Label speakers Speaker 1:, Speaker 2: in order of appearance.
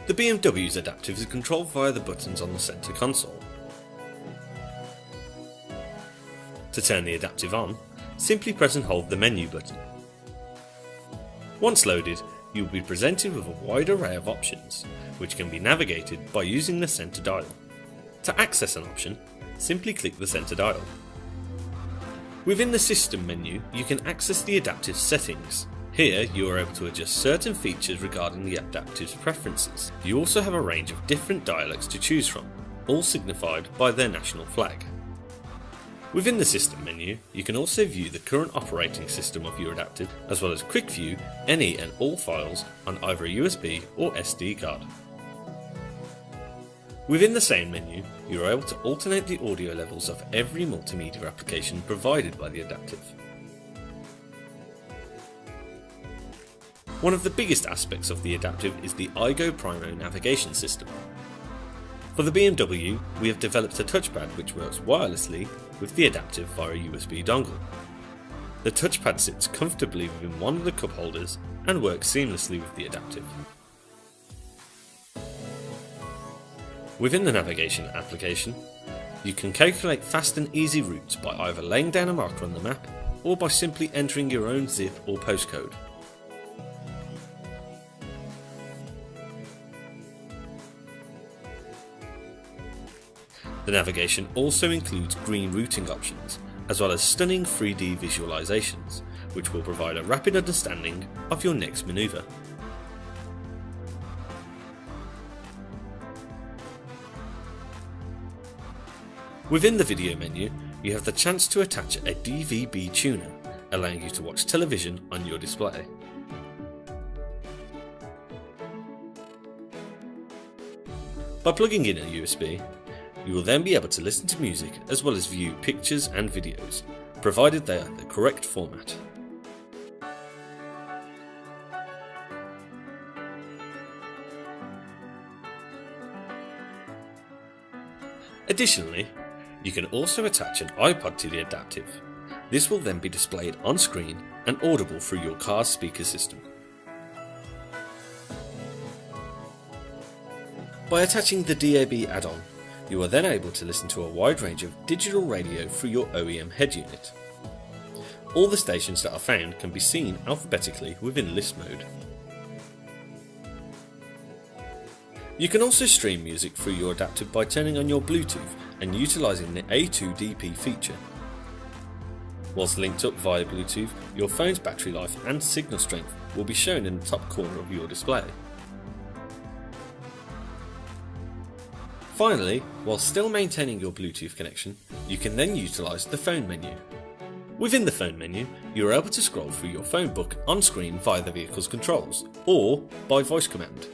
Speaker 1: The BMW's Adaptiv is controlled via the buttons on the centre console. To turn the Adaptiv on, simply press and hold the menu button. Once loaded, you will be presented with a wide array of options, which can be navigated by using the centre dial. To access an option, simply click the centre dial. Within the System menu, you can access the Adaptiv settings. Here you are able to adjust certain features regarding the Adaptiv's preferences. You also have a range of different dialects to choose from, all signified by their national flag. Within the System menu, you can also view the current operating system of your Adaptiv, as well as quick view any and all files on either a USB or SD card. Within the Sound menu, you are able to alternate the audio levels of every multimedia application provided by the Adaptiv. One of the biggest aspects of the Adaptiv is the iGo Primo navigation system. For the BMW, we have developed a touchpad which works wirelessly with the Adaptiv via a USB dongle. The touchpad sits comfortably within one of the cup holders and works seamlessly with the Adaptiv. Within the navigation application, you can calculate fast and easy routes by either laying down a marker on the map or by simply entering your own zip or postcode. The navigation also includes green routing options, as well as stunning 3D visualizations, which will provide a rapid understanding of your next manoeuvre. Within the video menu, you have the chance to attach a DVB tuner, allowing you to watch television on your display. By plugging in a USB, you will then be able to listen to music as well as view pictures and videos, provided they are in the correct format. Additionally, you can also attach an iPod to the Adaptiv. This will then be displayed on screen and audible through your car's speaker system. By attaching the DAB add-on, you are then able to listen to a wide range of digital radio through your OEM head unit. All the stations that are found can be seen alphabetically within list mode. You can also stream music through your Adaptiv by turning on your Bluetooth and utilising the A2DP feature. Whilst linked up via Bluetooth, your phone's battery life and signal strength will be shown in the top corner of your display. Finally, while still maintaining your Bluetooth connection, you can then utilise the phone menu. Within the phone menu, you are able to scroll through your phone book on screen via the vehicle's controls, or by voice command.